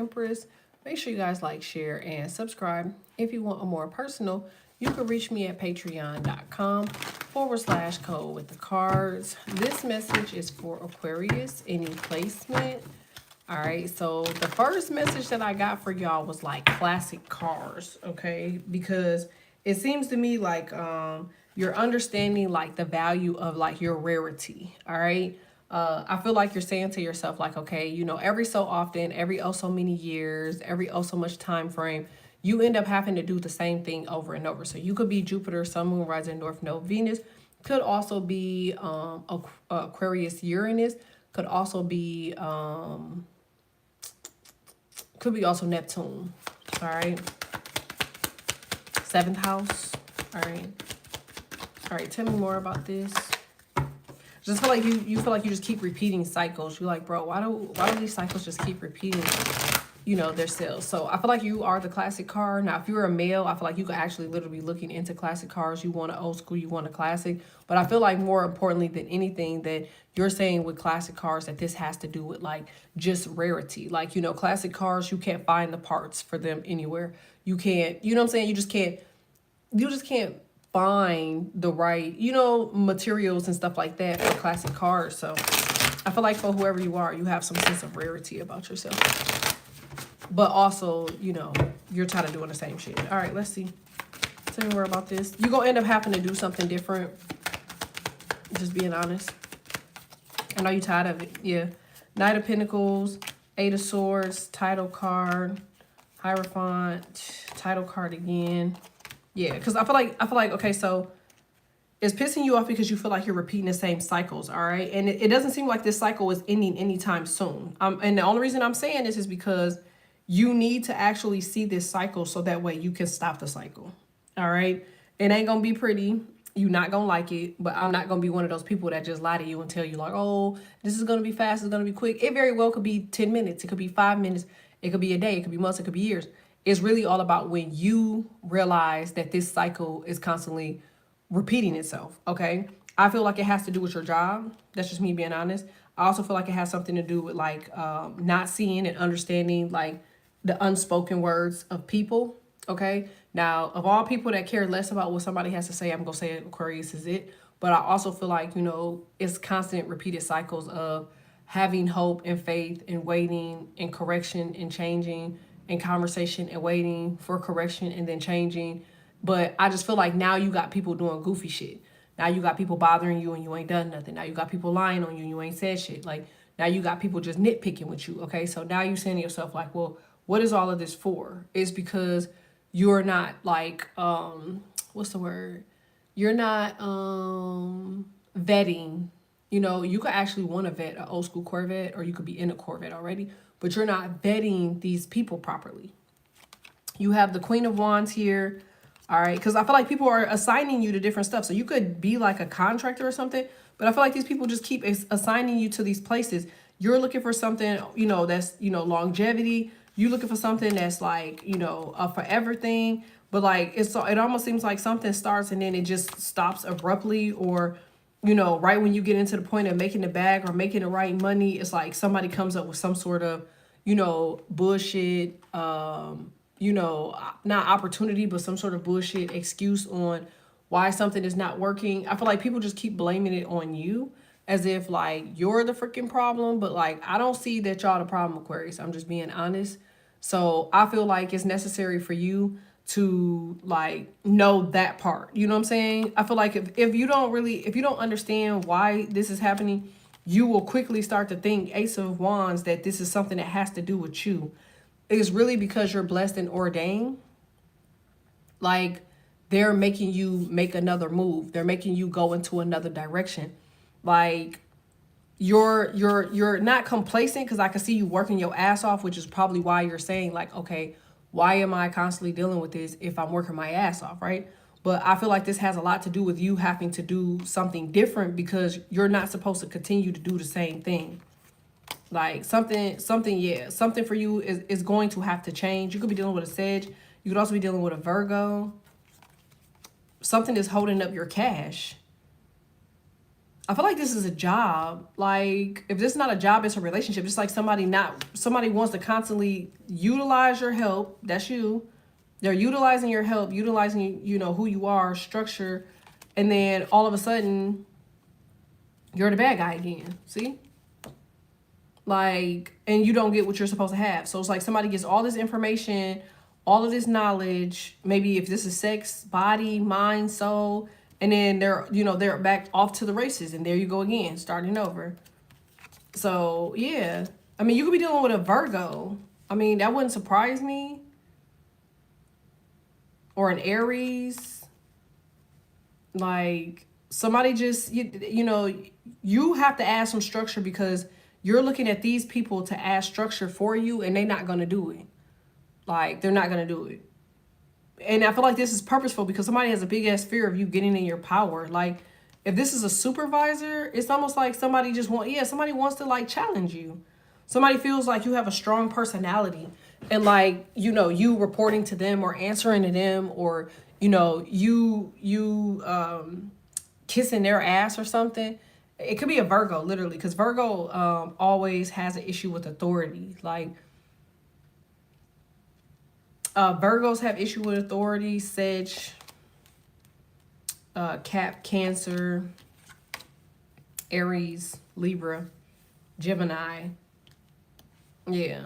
Empress. Make sure you guys like, share, and subscribe. If you want a more personal, you can reach me at patreon.com/code with the cards. This message is for Aquarius, any placement. All right, so the first message that I got for y'all was like classic cars, okay? Because it seems to me like you're understanding like the value of like your rarity, all right? I feel like you're saying to yourself like, okay, you know, every so often, every oh so many years, every oh so much time frame, you end up having to do the same thing over and over. So you could be Jupiter, Sun, Moon, Rising, North Node, Venus. Could also be Aquarius, Uranus. Could also be also Neptune. All right. Seventh house. All right. All right. Tell me more about this. Just feel like you feel like you just keep repeating cycles. You're like, bro, why do these cycles just keep repeating, you know, their selves? So I feel like you are the classic car. Now, if you're a male, I feel like you could actually literally be looking into classic cars. You want an old school, you want a classic. But I feel like more importantly than anything that you're saying with classic cars that this has to do with like just rarity. Like, you know, classic cars, you can't find the parts for them anywhere. You can't, you know what I'm saying? You just can't find the right, you know, materials and stuff like that for classic cars. So I feel like for whoever you are, you have some sense of rarity about yourself. But also, you know, you're tired of doing the same shit. All right, let's see. Tell me more about this. You're going to end up having to do something different. Just being honest. I know you're tired of it. Yeah. Knight of Pentacles, Eight of Swords, title card, Hierophant, title card again. Yeah, because I feel like, okay, so it's pissing you off because you feel like you're repeating the same cycles, all right? And it doesn't seem like this cycle is ending anytime soon. And the only reason I'm saying this is because you need to actually see this cycle so that way you can stop the cycle, all right? It ain't going to be pretty. You're not going to like it, but I'm not going to be one of those people that just lie to you and tell you like, oh, this is going to be fast, it's going to be quick. It very well could be 10 minutes. It could be 5 minutes. It could be a day. It could be months. It could be years. It's really all about when you realize that this cycle is constantly repeating itself, okay? I feel like it has to do with your job. That's just me being honest. I also feel like it has something to do with like not seeing and understanding like the unspoken words of people, okay? Now, of all people that care less about what somebody has to say, I'm going to say Aquarius is it. But I also feel like, you know, it's constant repeated cycles of having hope and faith and waiting and correction and changing and conversation and waiting for correction and then changing. But I just feel like now you got people doing goofy shit. Now you got people bothering you and you ain't done nothing. Now you got people lying on you and you ain't said shit. Like now you got people just nitpicking with you. Okay, so now you're saying to yourself like, well, what is all of this for? It's because you're not like, what's the word? You're not vetting. You know, you could actually want to vet an old school Corvette or you could be in a Corvette already, but you're not vetting these people properly. You have the Queen of Wands here. All right, because I feel like people are assigning you to different stuff. So you could be like a contractor or something, but I feel like these people just keep assigning you to these places. You're looking for something, you know, that's, you know, longevity. You're looking for something that's like, you know, a forever thing. But like, it almost seems like something starts and then it just stops abruptly, or, you know, right when you get into the point of making the bag or making the right money, it's like somebody comes up with some sort of, you know, bullshit, you know, not opportunity, but some sort of bullshit excuse on why something is not working. I feel like people just keep blaming it on you as if like you're the freaking problem. But like, I don't see that y'all the problem, Aquarius. I'm just being honest. So I feel like it's necessary for you to like know that part. You know what I'm saying? I feel like if you don't understand why this is happening, you will quickly start to think Ace of Wands that this is something that has to do with you. It's really because you're blessed and ordained. Like they're making you make another move. They're making you go into another direction. Like you're not complacent, because I can see you working your ass off, which is probably why you're saying like, okay, why am I constantly dealing with this if I'm working my ass off, right? But I feel like this has a lot to do with you having to do something different because you're not supposed to continue to do the same thing. Like something for you is going to have to change. You could be dealing with a Sag. You could also be dealing with a Virgo. Something is holding up your cash. I feel like this is a job. Like, if this is not a job, it's a relationship. It's like somebody wants to constantly utilize your help. That's you. They're utilizing your help, utilizing, you know, who you are, structure. And then all of a sudden, you're the bad guy again. See? Like, and you don't get what you're supposed to have. So it's like somebody gets all this information, all of this knowledge, maybe if this is sex, body, mind, soul, and then they're back off to the races, and there you go again, starting over. So yeah, I mean, you could be dealing with a Virgo. I mean, that wouldn't surprise me. Or an Aries. Like, somebody just, you know, you have to add some structure because you're looking at these people to add structure for you, and they're not going to do it. Like, they're not going to do it. And I feel like this is purposeful because somebody has a big ass fear of you getting in your power. Like, if this is a supervisor, it's almost like somebody somebody wants to like challenge you. Somebody feels like you have a strong personality, and like, you know, you reporting to them or answering to them, or, you know, you kissing their ass or something. It could be a Virgo, literally, because Virgo always has an issue with authority. Like, Virgos have issue with authority. Sag, Cap, Cancer, Aries, Libra, Gemini. Yeah.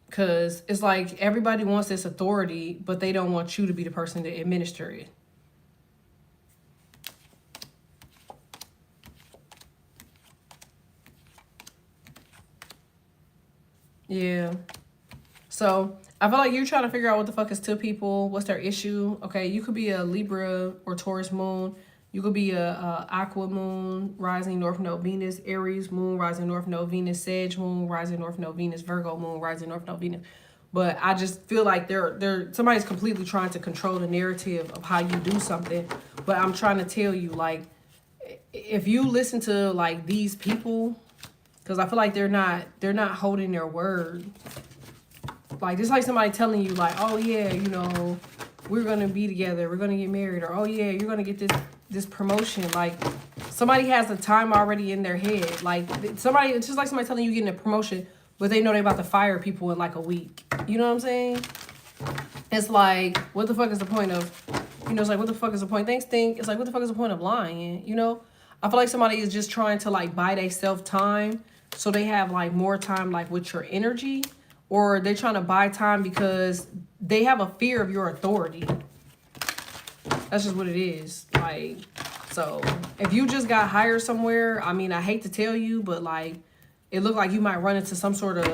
Because it's like everybody wants this authority, but they don't want you to be the person to administer it. Yeah. So I feel like you're trying to figure out what the fuck is to people. What's their issue? Okay, you could be a Libra or Taurus moon. You could be a Aqua moon, rising North Node Venus, Aries moon, rising North Node Venus, Sag moon, rising North Node Venus, Virgo moon, rising North Node Venus. But I just feel like somebody's completely trying to control the narrative of how you do something. But I'm trying to tell you, like, if you listen to like these people, because I feel like they're not holding their word. Like, it's like somebody telling you, like, oh yeah, you know, we're gonna be together, we're gonna get married, or oh yeah, you're gonna get this promotion. Like, somebody has the time already in their head. Like, it's just like somebody telling you getting a promotion, but they know they're about to fire people in like a week. You know what I'm saying? It's like, what the fuck is the point of, you know, it's like, what the fuck is the point? Thanks, think. It's like, what the fuck is the point of lying? You know? I feel like somebody is just trying to like buy themselves time so they have like more time like with your energy, or they're trying to buy time because they have a fear of your authority. That's just what it is. Like, so if you just got hired somewhere, I mean, I hate to tell you, but like, it looked like you might run into some sort of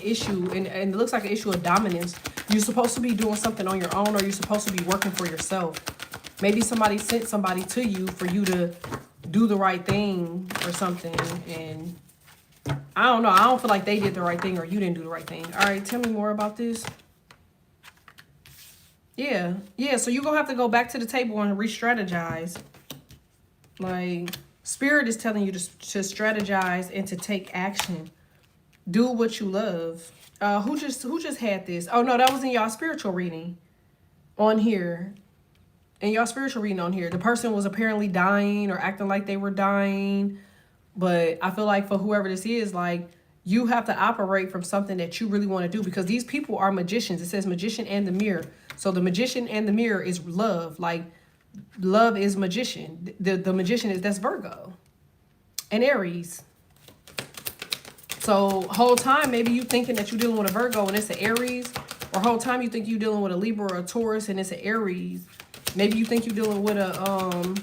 issue, and it looks like an issue of dominance. You're supposed to be doing something on your own, or you're supposed to be working for yourself. Maybe somebody sent somebody to you for you to do the right thing or something, and I don't know. I don't feel like they did the right thing or you didn't do the right thing. All right, tell me more about this. Yeah, so you're going to have to go back to the table and re-strategize. Like, Spirit is telling you to strategize and to take action. Do what you love. Who just had this? Oh, no, that was in y'all spiritual reading on here. In y'all spiritual reading on here. The person was apparently dying or acting like they were dying. But I feel like for whoever this is, like, you have to operate from something that you really want to do, because these people are magicians. It says magician and the mirror. So the magician and the mirror is love. Like, love is magician. The magician that's Virgo and Aries. So whole time, maybe you thinking that you're dealing with a Virgo and it's an Aries, or whole time you think you're dealing with a Libra or a Taurus and it's an Aries. Maybe you think you're dealing with a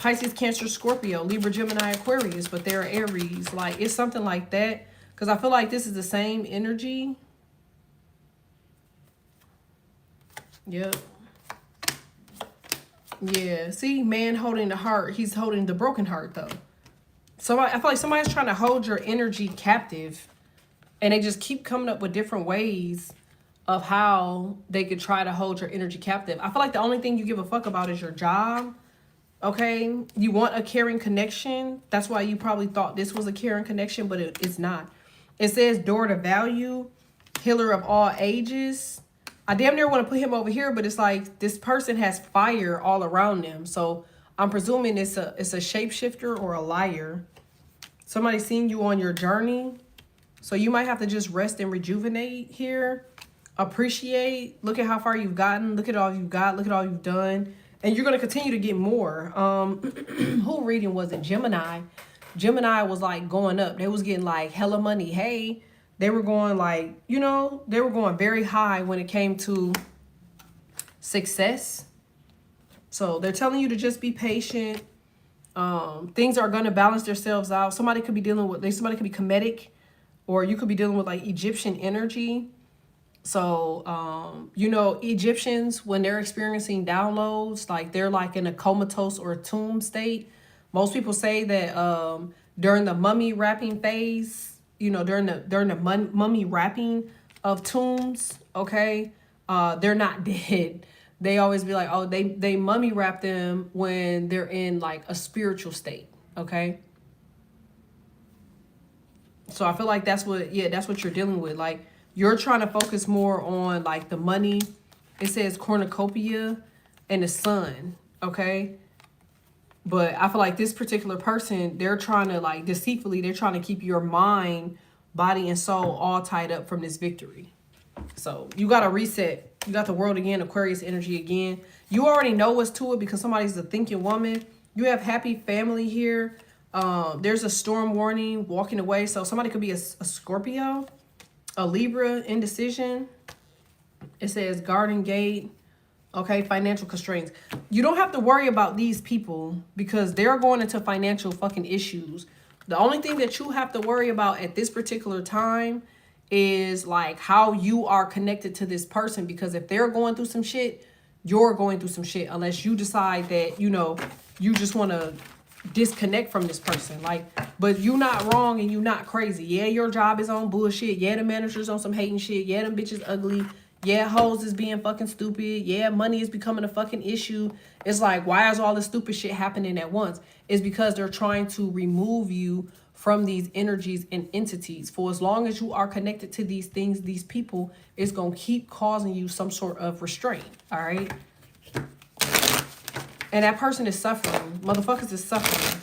Pisces, Cancer, Scorpio, Libra, Gemini, Aquarius, but they're Aries. Like, it's something like that. Because I feel like this is the same energy. Yep. Yeah. See, man holding the heart. He's holding the broken heart, though. So I feel like somebody's trying to hold your energy captive. And they just keep coming up with different ways of how they could try to hold your energy captive. I feel like the only thing you give a fuck about is your job. Okay, you want a caring connection. That's why you probably thought this was a caring connection, but it's not. It says door to value, healer of all ages. I damn near want to put him over here, but it's like this person has fire all around them. So I'm presuming it's a shapeshifter or a liar. Somebody seeing you on your journey. So you might have to just rest and rejuvenate here. Appreciate. Look at how far you've gotten. Look at all you've got. Look at all you've done. And you're going to continue to get more. Who reading was it? Gemini. Gemini was like going up. They was getting like hella money. Hey, they were going like, you know, they were going very high when it came to success. So they're telling you to just be patient. Things are going to balance themselves out. Somebody could be dealing with, somebody could be comedic, or you could be dealing with like Egyptian energy. So, you know, Egyptians, when they're experiencing downloads, like they're like in a comatose or a tomb state. Most people say that during the mummy wrapping phase, you know, during the mummy wrapping of tombs, okay, they're not dead. They always be like, oh, they mummy wrap them when they're in like a spiritual state, okay? So I feel like that's what you're dealing with. Like, you're trying to focus more on like the money. It says cornucopia and the sun, okay? But I feel like this particular person, they're trying to like deceitfully, they're trying to keep your mind, body, and soul all tied up from this victory. So you got to reset. You got the world again, Aquarius energy again. You already know what's to it because somebody's a thinking woman. You have happy family here. There's a storm warning, walking away. So somebody could be a Scorpio, a Libra, indecision. It says garden gate. Okay, financial constraints. You don't have to worry about these people because they're going into financial fucking issues. The only thing that you have to worry about at this particular time is like how you are connected to this person, because if they're going through some shit, you're going through some shit, unless you decide that, you know, you just want to disconnect from this person. Like, but you not wrong and you not crazy. Yeah, your job is on bullshit. Yeah, the manager's on some hating shit. Yeah, them bitches ugly. Yeah, hoes is being fucking stupid. Yeah, money is becoming a fucking issue. It's like, why is all this stupid shit happening at once? It's because they're trying to remove you from these energies and entities. For as long as you are connected to these things, these people, it's going to keep causing you some sort of restraint. All right. And that person is suffering. Motherfuckers is suffering.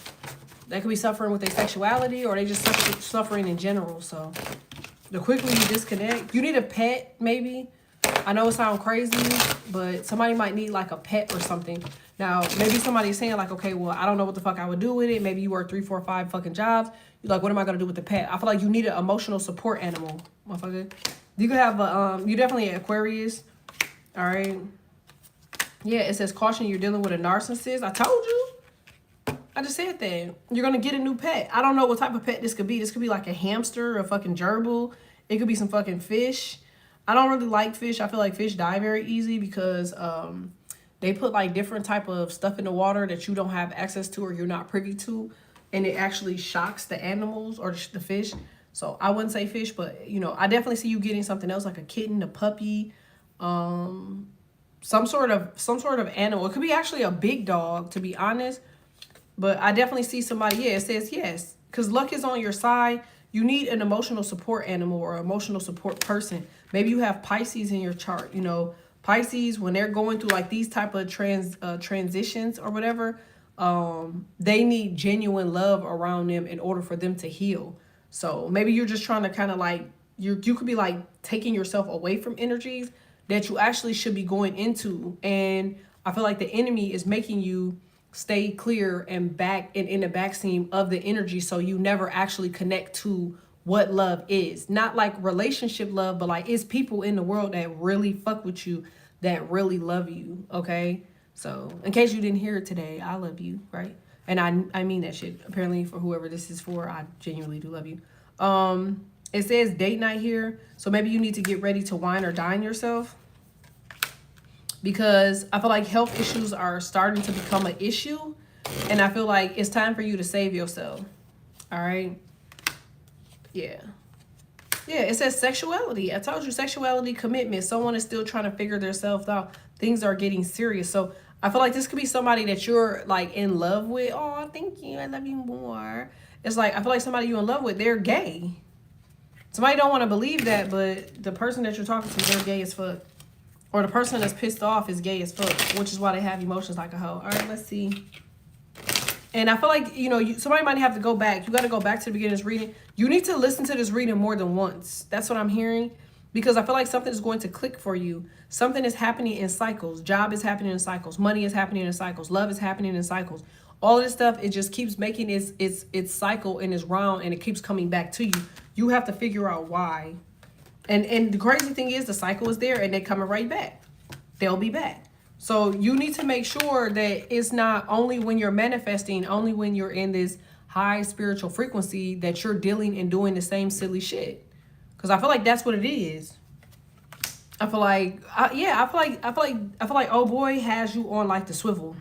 They could be suffering with their sexuality, or they just suffering in general. So the quicker you disconnect, you need a pet, maybe. I know it sounds crazy, but somebody might need like a pet or something. Now, maybe somebody's saying like, okay, well, I don't know what the fuck I would do with it. Maybe you work 3, 4, 5 fucking jobs. You're like, what am I going to do with the pet? I feel like you need an emotional support animal, motherfucker. You could have a, you definitely an Aquarius. All right. Yeah, it says caution, you're dealing with a narcissist. I told you. I just said that. You're going to get a new pet. I don't know what type of pet this could be. This could be like a hamster or a fucking gerbil. It could be some fucking fish. I don't really like fish. I feel like fish die very easy because they put like different type of stuff in the water that you don't have access to or you're not privy to. And it actually shocks the animals or the fish. So I wouldn't say fish, but you know, I definitely see you getting something else like a kitten, a puppy, some sort of animal. It could be actually a big dog, to be honest. But I definitely see somebody, yeah, it says yes. Because luck is on your side. You need an emotional support animal or emotional support person. Maybe you have Pisces in your chart. You know, Pisces, when they're going through like these type of transitions or whatever, they need genuine love around them in order for them to heal. So maybe you're just trying to kind of like, you could be like taking yourself away from energies that you actually should be going into. And I feel like the enemy is making you stay clear and back and in the backseam of the energy, so you never actually connect to what love is. Not like relationship love, but like it's people in the world that really fuck with you, that really love you, okay? So in case you didn't hear it today, I love you, right? And I mean that shit. Apparently for whoever this is for, I genuinely do love you. It says date night here, so maybe you need to get ready to wine or dine yourself, because I feel like health issues are starting to become an issue. And I feel like it's time for you to save yourself. All right. Yeah. Yeah, it says sexuality. I told you, sexuality, commitment. Someone is still trying to figure themselves out. Things are getting serious. So I feel like this could be somebody that you're like in love with. Oh, thank you. I love you more. It's like, I feel like somebody you're in love with, they're gay. Somebody don't want to believe that, but the person that you're talking to, they're gay as fuck. Or the person that's pissed off is gay as fuck, which is why they have emotions like a hoe. All right, let's see. And I feel like, you know, somebody might have to go back. You got to go back to the beginning of this reading. You need to listen to this reading more than once. That's what I'm hearing. Because I feel like something is going to click for you. Something is happening in cycles. Job is happening in cycles. Money is happening in cycles. Love is happening in cycles. All of this stuff, it just keeps making its cycle and its round, and it keeps coming back to you. You have to figure out why. And the crazy thing is the cycle is there and they're coming right back. They'll be back. So you need to make sure that it's not only when you're manifesting, only when you're in this high spiritual frequency that you're dealing and doing the same silly shit. Because I feel like that's what it is. I feel like, I feel like oh boy has you on like the swivel.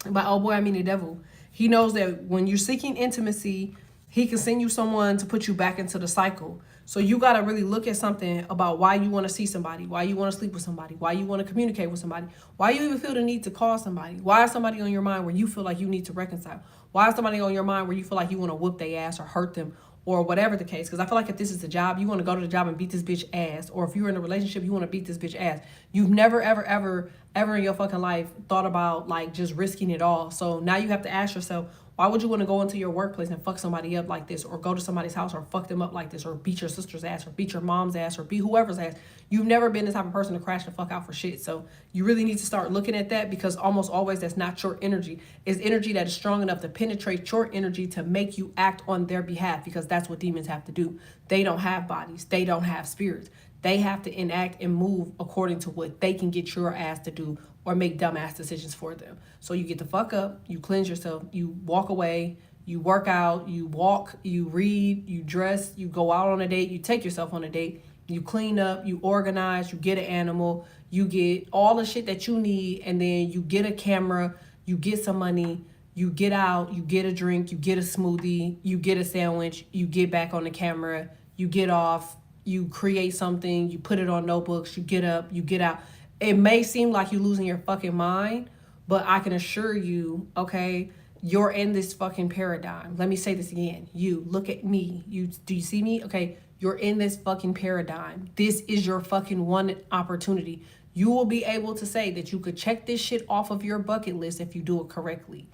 By oh boy, I mean the devil. He knows that when you're seeking intimacy, he can send you someone to put you back into the cycle. So you got to really look at something about why you want to see somebody, why you want to sleep with somebody, why you want to communicate with somebody, why you even feel the need to call somebody. Why is somebody on your mind where you feel like you need to reconcile? Why is somebody on your mind where you feel like you want to whoop their ass or hurt them or whatever the case? Because I feel like if this is a job, you want to go to the job and beat this bitch ass. Or if you're in a relationship, you want to beat this bitch ass. You've never, ever in your fucking life thought about like just risking it all. So now you have to ask yourself, why would you want to go into your workplace and fuck somebody up like this, or go to somebody's house or fuck them up like this, or beat your sister's ass, or beat your mom's ass, or beat whoever's ass? You've never been the type of person to crash the fuck out for shit. So you really need to start looking at that, because almost always that's not your energy. It's energy that is strong enough to penetrate your energy to make you act on their behalf, because that's what demons have to do. They don't have bodies. They don't have spirits. They have to enact and move according to what they can get your ass to do, or make dumbass decisions for them. So you get the fuck up, you cleanse yourself, you walk away, you work out, you walk, you read, you dress, you go out on a date, you take yourself on a date, you clean up, you organize, you get an animal, you get all the shit that you need, and then you get a camera, you get some money, you get out, you get a drink, you get a smoothie, you get a sandwich, you get back on the camera, you get off, you create something, you put it on notebooks, you get up, you get out. It may seem like you're losing your fucking mind, but I can assure you, okay, you're in this fucking paradigm. Let me say this again. You, look at me. Do you see me? Okay, you're in this fucking paradigm. This is your fucking one opportunity. You will be able to say that you could check this shit off of your bucket list if you do it correctly.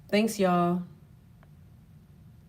Thanks, y'all.